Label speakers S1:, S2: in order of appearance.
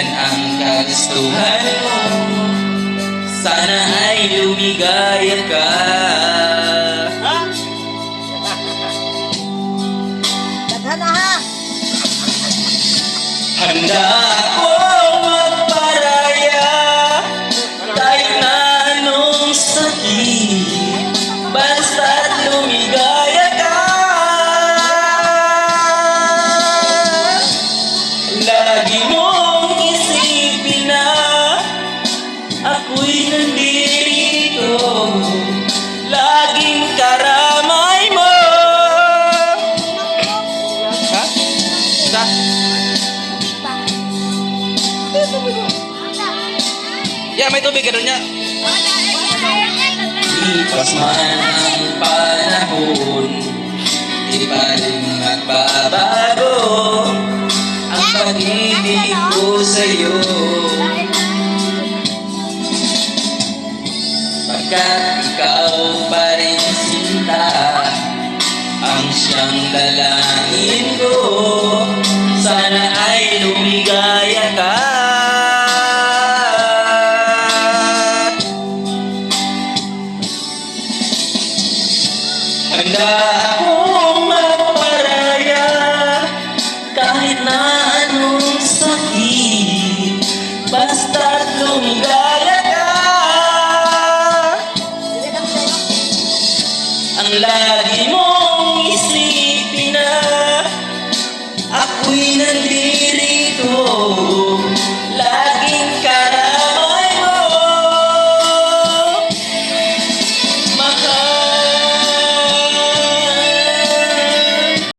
S1: yan ang kagustuhan mo. Sana ay lumigaya ka. Handa akong magparaya kahit na anong sakit, basta't lumigaya ka. Lagi mong isipin na ako'y nandito, laging karamay mo. Ha? Sa? Yeah, may tubig ka doon niya. Lipas man ang panahon, di pa rin magbabago ang pag-ibig ko sa'yo. Pagkat ikaw pa rin sinta ang siyang dalangin ko, sana ay lumigaya ka. Handa akong magparaya kahit na anong sakit, basta't lumigaya ka. Ang lagi mong isipin na ako'y nandito,